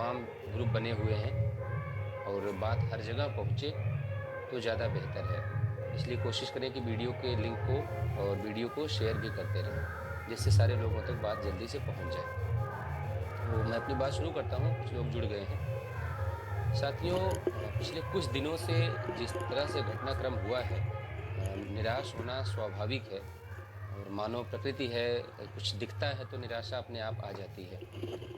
तमाम ग्रुप बने हुए हैं और बात हर जगह पहुँचे तो ज़्यादा बेहतर है। इसलिए कोशिश करें कि वीडियो के लिंक को और वीडियो को शेयर भी करते रहें, जिससे सारे लोगों तक बात जल्दी से पहुँच जाए। तो मैं अपनी बात शुरू करता हूँ, कुछ लोग जुड़ गए हैं। साथियों, पिछले कुछ दिनों से जिस तरह से घटनाक्रम हुआ है, निराश होना स्वाभाविक है और मानव प्रकृति है। कुछ दिखता है तो निराशा अपने आप आ जाती है।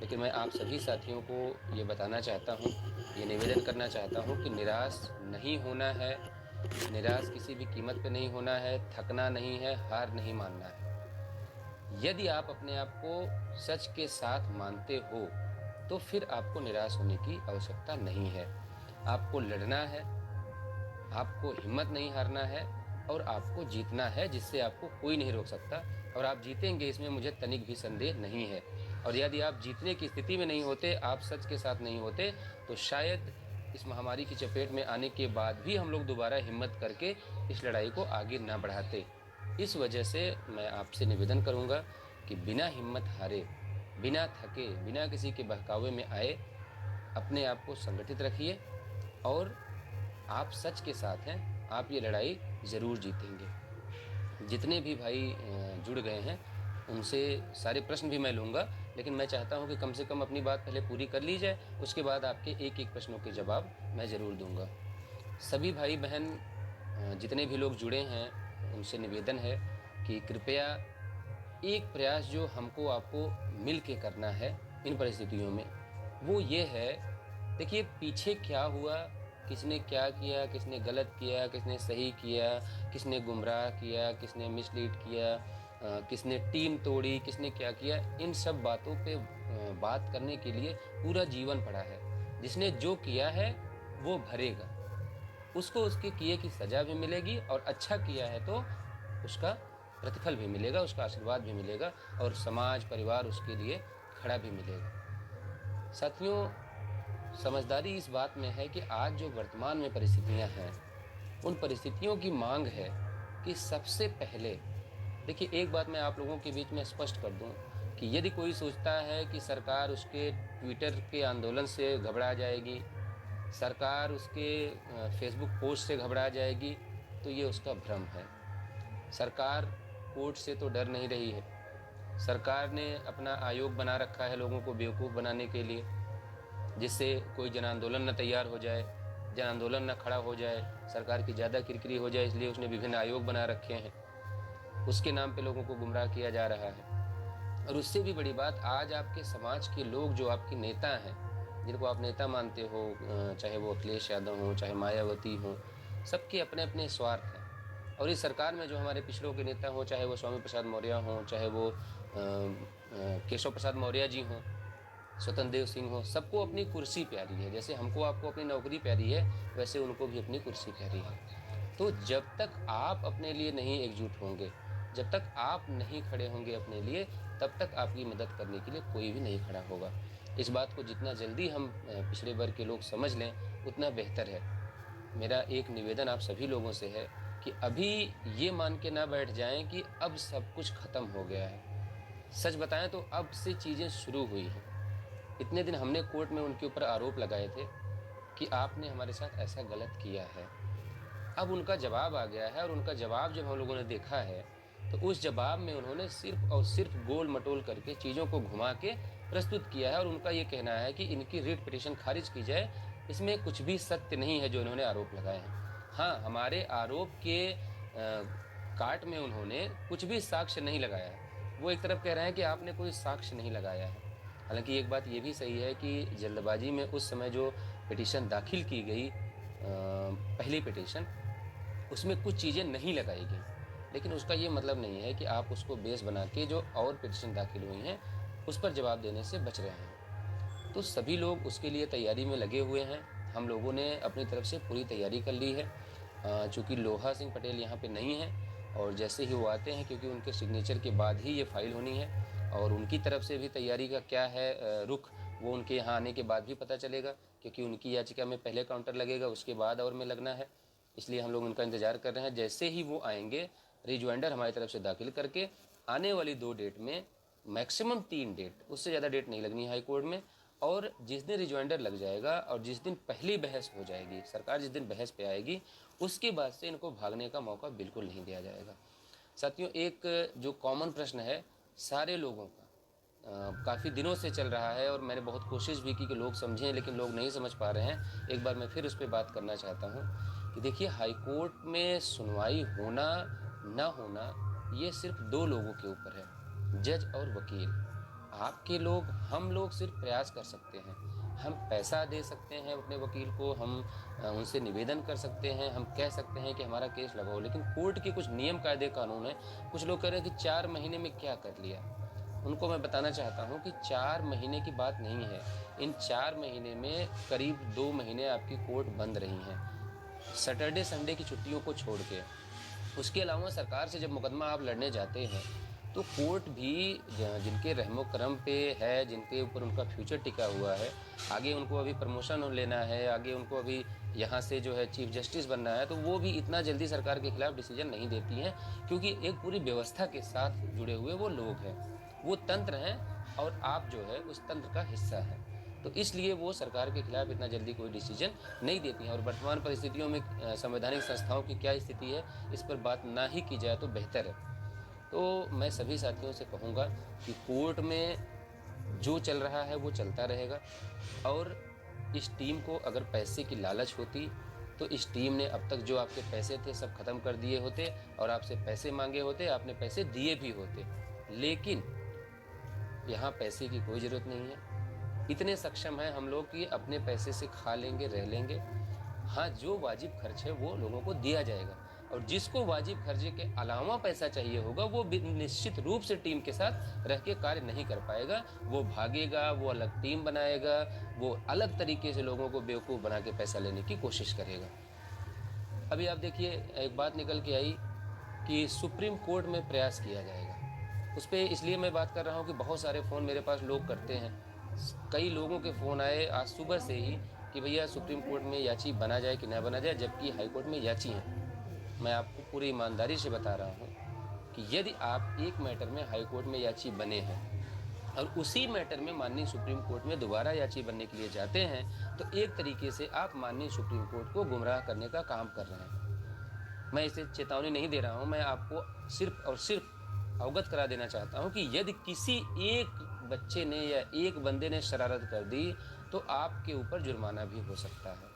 लेकिन मैं आप सभी साथियों को ये बताना चाहता हूँ, ये निवेदन करना चाहता हूँ कि निराश नहीं होना है, निराश किसी भी कीमत पे नहीं होना है, थकना नहीं है, हार नहीं मानना है। यदि आप अपने आप को सच के साथ मानते हो तो फिर आपको निराश होने की आवश्यकता नहीं है। आपको लड़ना है, आपको हिम्मत नहीं हारना है और आपको जीतना है, जिससे आपको कोई नहीं रोक सकता। और आप जीतेंगे, इसमें मुझे तनिक भी संदेह नहीं है। और यदि आप जीतने की स्थिति में नहीं होते, आप सच के साथ नहीं होते, तो शायद इस महामारी की चपेट में आने के बाद भी हम लोग दोबारा हिम्मत करके इस लड़ाई को आगे ना बढ़ाते। इस वजह से मैं आपसे निवेदन करूंगा कि बिना हिम्मत हारे, बिना थके, बिना किसी के बहकावे में आए, अपने आप को संगठित रखिए और आप सच के साथ हैं, आप ये लड़ाई ज़रूर जीतेंगे। जितने भी भाई जुड़ गए हैं, उनसे सारे प्रश्न भी मैं लूँगा, लेकिन मैं चाहता हूँ कि कम से कम अपनी बात पहले पूरी कर ली जाए, उसके बाद आपके एक-एक प्रश्नों के जवाब मैं ज़रूर दूँगा। सभी भाई-बहन जितने भी लोग जुड़े हैं, उनसे निवेदन है कि कृपया एक प्रयास जो हमको आपको मिल के करना है इन परिस्थितियों में, वो ये है, देखिए पीछे क्या हुआ, किसने क्या किया, किसने गलत किया, किसने सही किया, किसने गुमराह किया, किसने मिसलीड किया, किसने टीम तोड़ी, किसने क्या किया, इन सब बातों पे बात करने के लिए पूरा जीवन पड़ा है। जिसने जो किया है वो भरेगा, उसको उसके किए की सजा भी मिलेगी और अच्छा किया है तो उसका प्रतिफल भी मिलेगा, उसका आशीर्वाद भी मिलेगा और समाज परिवार उसके लिए खड़ा भी मिलेगा। साथियों, समझदारी इस बात में है कि आज जो वर्तमान में परिस्थितियां हैं, उन परिस्थितियों की मांग है कि सबसे पहले, देखिए एक बात मैं आप लोगों के बीच में स्पष्ट कर दूं कि यदि कोई सोचता है कि सरकार उसके ट्विटर के आंदोलन से घबरा जाएगी, सरकार उसके फेसबुक पोस्ट से घबरा जाएगी, तो ये उसका भ्रम है। सरकार कोर्ट से तो डर नहीं रही है। सरकार ने अपना आयोग बना रखा है लोगों को बेवकूफ़ बनाने के लिए, जिससे कोई जन आंदोलन न तैयार हो जाए, जन आंदोलन न खड़ा हो जाए, सरकार की ज़्यादा किरकिरी हो जाए, इसलिए उसने विभिन्न आयोग बना रखे हैं। उसके नाम पे लोगों को गुमराह किया जा रहा है। और उससे भी बड़ी बात, आज आपके समाज के लोग जो आपके नेता हैं, जिनको आप नेता मानते हो, चाहे वो अखिलेश यादव हों, चाहे मायावती हों, सबके अपने अपने स्वार्थ हैं। और इस सरकार में जो हमारे पिछड़ों के नेता हों, चाहे वो स्वामी प्रसाद मौर्य हों, चाहे वो केशव प्रसाद मौर्य जी हों, स्वतंत्र देव सिंह हो, सबको अपनी कुर्सी प्यारी है। जैसे हमको आपको अपनी नौकरी प्यारी है, वैसे उनको भी अपनी कुर्सी प्यारी है। तो जब तक आप अपने लिए नहीं एकजुट होंगे, जब तक आप नहीं खड़े होंगे अपने लिए, तब तक आपकी मदद करने के लिए कोई भी नहीं खड़ा होगा। इस बात को जितना जल्दी हम पिछड़े वर्ग के लोग समझ लें, उतना बेहतर है। मेरा एक निवेदन आप सभी लोगों से है कि अभी ये मान के ना बैठ जाएं कि अब सब कुछ खत्म हो गया है। सच बताएं तो अब से चीज़ें शुरू हुई हैं। इतने दिन हमने कोर्ट में उनके ऊपर आरोप लगाए थे कि आपने हमारे साथ ऐसा गलत किया है। अब उनका जवाब आ गया है और उनका जवाब जब हम लोगों ने देखा है, तो उस जवाब में उन्होंने सिर्फ और सिर्फ गोल मटोल करके चीज़ों को घुमा के प्रस्तुत किया है। और उनका ये कहना है कि इनकी रिट पिटीशन खारिज की जाए। इसमें कुछ भी सत्य नहीं है जो इन्होंने आरोप लगाए हैं। हाँ, हमारे आरोप के काट में उन्होंने कुछ भी साक्ष्य नहीं लगाया है। वो एक तरफ कह रहे हैं कि आपने कोई साक्ष्य नहीं लगाया है। हालांकि एक बात ये भी सही है कि जल्दबाजी में उस समय जो पिटीशन दाखिल की गई, पहली पिटीशन, उसमें कुछ चीज़ें नहीं लगाई गई, लेकिन उसका ये मतलब नहीं है कि आप उसको बेस बना के जो और पिटीशन दाखिल हुई हैं उस पर जवाब देने से बच रहे हैं। तो सभी लोग उसके लिए तैयारी में लगे हुए हैं। हम लोगों ने अपनी तरफ से पूरी तैयारी कर ली है। चूँकि लोहा सिंह पटेल यहाँ पे नहीं है और जैसे ही वो आते हैं, क्योंकि उनके सिग्नेचर के बाद ही ये फाइल होनी है, और उनकी तरफ से भी तैयारी का क्या है रुख, वो उनके यहाँ आने के बाद भी पता चलेगा, क्योंकि उनकी याचिका में पहले काउंटर लगेगा, उसके बाद और में लगना है। इसलिए हम लोग उनका इंतज़ार कर रहे हैं। जैसे ही वो आएंगे, रिजॉइंडर हमारी तरफ से दाखिल करके आने वाली 2 डेट में, मैक्सिमम 3 डेट, उससे ज़्यादा डेट नहीं लगनी है हाई कोर्ट में, और जिस दिन रिजॉइंडर लग जाएगा और जिस दिन पहली बहस हो जाएगी, सरकार जिस दिन बहस पे आएगी, उसके बाद से इनको भागने का मौका बिल्कुल नहीं दिया जाएगा। साथियों, एक जो कॉमन प्रश्न है सारे लोगों का, काफ़ी दिनों से चल रहा है और मैंने बहुत कोशिश भी की कि लोग समझें, लेकिन लोग नहीं समझ पा रहे हैं। एक बार मैं फिर उस पर बात करना चाहता हूँ कि देखिए, हाई कोर्ट में सुनवाई होना ना होना ये सिर्फ दो लोगों के ऊपर है, जज और वकील। आपके लोग, हम लोग सिर्फ प्रयास कर सकते हैं, हम पैसा दे सकते हैं अपने वकील को, हम उनसे निवेदन कर सकते हैं, हम कह सकते हैं कि हमारा केस लगाओ, लेकिन कोर्ट के कुछ नियम कायदे कानून हैं। कुछ लोग कह रहे हैं कि 4 महीने में क्या कर लिया। उनको मैं बताना चाहता हूँ कि 4 महीने की बात नहीं है। इन 4 महीने में करीब 2 महीने आपकी कोर्ट बंद रही हैं, सैटरडे संडे की छुट्टियों को छोड़ के। उसके अलावा सरकार से जब मुकदमा आप लड़ने जाते हैं तो कोर्ट भी जिनके रहमो करम पे है, जिनके ऊपर उनका फ्यूचर टिका हुआ है, आगे उनको अभी प्रमोशन लेना है, आगे उनको अभी यहाँ से जो है चीफ जस्टिस बनना है, तो वो भी इतना जल्दी सरकार के खिलाफ डिसीजन नहीं देती हैं, क्योंकि एक पूरी व्यवस्था के साथ जुड़े हुए वो लोग हैं, वो तंत्र हैं, और आप जो है उस तंत्र का हिस्सा है। तो इसलिए वो सरकार के खिलाफ इतना जल्दी कोई डिसीजन नहीं देती हैं। और वर्तमान परिस्थितियों में संवैधानिक संस्थाओं की क्या स्थिति है, इस पर बात ना ही की जाए तो बेहतर है। तो मैं सभी साथियों से कहूँगा कि कोर्ट में जो चल रहा है वो चलता रहेगा, और इस टीम को अगर पैसे की लालच होती तो इस टीम ने अब तक जो आपके पैसे थे सब खत्म कर दिए होते, और आपसे पैसे मांगे होते, आपने पैसे दिए भी होते। लेकिन यहाँ पैसे की कोई ज़रूरत नहीं है, इतने सक्षम हैं हम लोग कि अपने पैसे से खा लेंगे, रह लेंगे। हाँ, जो वाजिब खर्च है वो लोगों को दिया जाएगा, और जिसको वाजिब खर्चे के अलावा पैसा चाहिए होगा वो निश्चित रूप से टीम के साथ रह के कार्य नहीं कर पाएगा, वो भागेगा, वो अलग टीम बनाएगा, वो अलग तरीके से लोगों को बेवकूफ़ बना के पैसा लेने की कोशिश करेगा। अभी आप देखिए, एक बात निकल के आई कि सुप्रीम कोर्ट में प्रयास किया जाएगा। उस पर इसलिए मैं बात कर रहा हूँ कि बहुत सारे फ़ोन मेरे पास लोग करते हैं। कई लोगों के फ़ोन आए आज सुबह से ही कि भैया सुप्रीम कोर्ट में याची बना जाए कि ना बना जाए, जबकि हाई कोर्ट में याची है। मैं आपको पूरी ईमानदारी से बता रहा हूँ कि यदि आप एक मैटर में हाई कोर्ट में याची बने हैं और उसी मैटर में माननीय सुप्रीम कोर्ट में दोबारा याची बनने के लिए जाते हैं, तो एक तरीके से आप माननीय सुप्रीम कोर्ट को गुमराह करने का काम कर रहे हैं। मैं इसे चेतावनी नहीं दे रहा हूँ, मैं आपको सिर्फ और सिर्फ अवगत करा देना चाहता हूँ कि यदि किसी एक बच्चे ने या एक बंदे ने शरारत कर दी तो आपके ऊपर जुर्माना भी हो सकता है।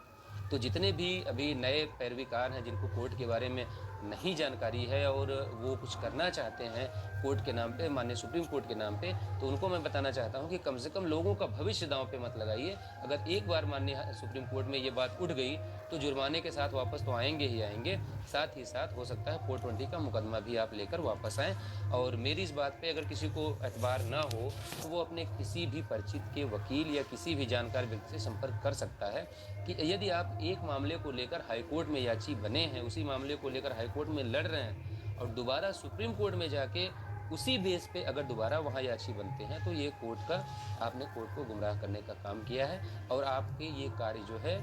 तो जितने भी अभी नए पैरवीकार हैं, जिनको कोर्ट के बारे में नहीं जानकारी है और वो कुछ करना चाहते हैं कोर्ट के नाम पे, माननीय सुप्रीम कोर्ट के नाम पे, तो उनको मैं बताना चाहता हूं कि कम से कम लोगों का भविष्य दांव पे मत लगाइए। अगर एक बार माननीय सुप्रीम कोर्ट में ये बात उठ गई तो जुर्माने के साथ वापस तो आएंगे ही आएंगे, साथ ही साथ हो सकता है 420 का मुकदमा भी आप लेकर वापस आएँ। और मेरी इस बात पे अगर किसी को एतबार ना हो तो वो अपने किसी भी परिचित के वकील या किसी भी जानकार व्यक्ति से संपर्क कर सकता है कि यदि आप एक मामले को लेकर हाई कोर्ट में याची बने हैं, उसी मामले को लेकर हाई कोर्ट में लड़ रहे हैं और दोबारा सुप्रीम कोर्ट में जाके उसी बेस पे अगर दोबारा वहाँ याची बनते हैं, तो ये कोर्ट का, आपने कोर्ट को गुमराह करने का काम किया है, और आपके ये कार्य जो है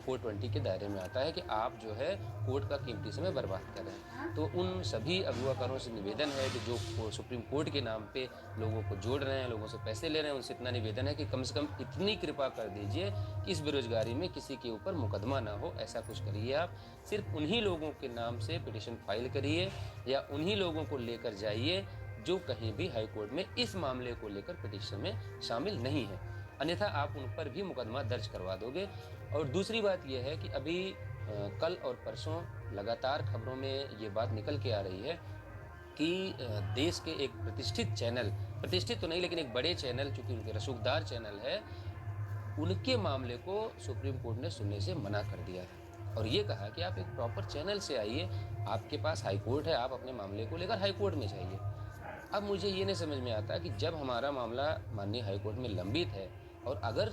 420 के दायरे में आता है कि आप जो है कोर्ट का कीमती समय बर्बाद कर रहे हैं। तो उन सभी अगुवाकारों से निवेदन है कि जो सुप्रीम कोर्ट के नाम पे लोगों को जोड़ रहे हैं, लोगों से पैसे ले रहे हैं, उनसे इतना निवेदन है कि कम से कम इतनी कृपा कर दीजिए कि इस बेरोजगारी में किसी के ऊपर मुकदमा ना हो। ऐसा कुछ करिए, आप सिर्फ उन्हीं लोगों के नाम से पिटीशन फाइल करिए या उन्हीं लोगों को लेकर जाइए जो कहीं भी हाई कोर्ट में इस मामले को लेकर पिटीशन में शामिल नहीं है, अन्यथा आप उन पर भी मुकदमा दर्ज करवा दोगे। और दूसरी बात यह है कि अभी कल और परसों लगातार खबरों में ये बात निकल के आ रही है कि देश के एक प्रतिष्ठित चैनल, प्रतिष्ठित तो नहीं लेकिन एक बड़े चैनल, चूंकि उनके रसूखदार चैनल है, उनके मामले को सुप्रीम कोर्ट ने सुनने से मना कर दिया है और ये कहा कि आप एक प्रॉपर चैनल से आइए, आपके पास हाई कोर्ट है, आप अपने मामले को लेकर हाई कोर्ट में जाइए। अब मुझे ये नहीं समझ में आता कि जब हमारा मामला माननीय हाई कोर्ट में लंबित है और अगर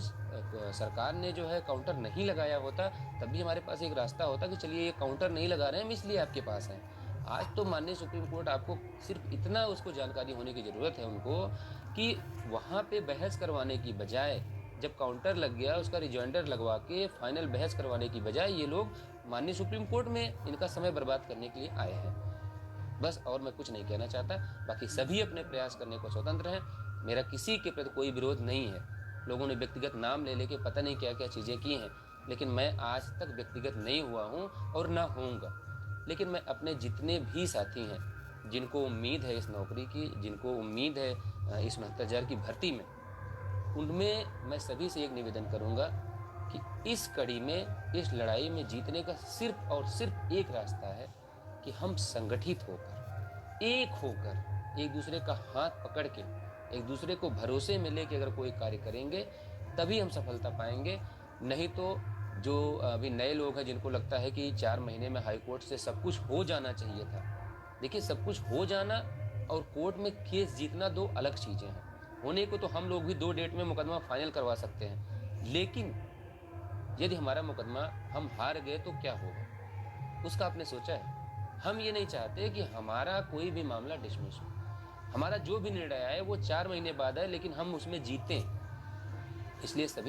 सरकार ने जो है काउंटर नहीं लगाया होता, तब भी हमारे पास एक रास्ता होता कि चलिए ये काउंटर नहीं लगा रहे हैं, हम इसलिए आपके पास हैं। आज तो माननीय सुप्रीम कोर्ट, आपको सिर्फ इतना उसको जानकारी होने की ज़रूरत है उनको कि वहाँ पे बहस करवाने की बजाय, जब काउंटर लग गया उसका रिजॉइंडर लगवा के फाइनल बहस करवाने की बजाय ये लोग माननीय सुप्रीम कोर्ट में इनका समय बर्बाद करने के लिए आए हैं। बस, और मैं कुछ नहीं कहना चाहता। बाकी सभी अपने प्रयास करने को स्वतंत्र हैं, मेरा किसी के प्रति कोई विरोध नहीं है। लोगों ने व्यक्तिगत नाम ले लेके पता नहीं क्या-क्या चीज़ें की हैं, लेकिन मैं आज तक व्यक्तिगत नहीं हुआ हूँ और ना होऊँगा। लेकिन मैं अपने जितने भी साथी हैं, जिनको उम्मीद है इस नौकरी की, जिनको उम्मीद है इस 69,000 की भर्ती में, उनमें मैं सभी से एक निवेदन करूँगा कि इस कड़ी में, इस लड़ाई में जीतने का सिर्फ़ और सिर्फ़ एक रास्ता है कि हम संगठित होकर, एक होकर, एक-दूसरे का हाथ पकड़ के, एक-दूसरे को भरोसे में लेके अगर कोई कार्य करेंगे, तभी हम सफलता पाएँगे। नहीं तो जो अभी नए लोग हैं जिनको लगता है कि 4 महीने में हाई कोर्ट से सब कुछ हो जाना चाहिए था। देखिए, सब कुछ हो जाना और कोर्ट में केस जीतना 2 अलग चीज़ें हैं। होने को तो हम लोग भी 2 डेट में मुकदमा फाइनल करवा सकते हैं। लेकिन यदि हमारा मुकदमा हम हार गए तो क्या होगा? उसका आपने सोचा है? हम ये नहीं चाहते कि हमारा कोई भी मामला डिसमिस हो। हमारा जो भी निर्णय आए वो 4 महीने बाद आए, लेकिन हम उसमें जीतें। इसलिए सभी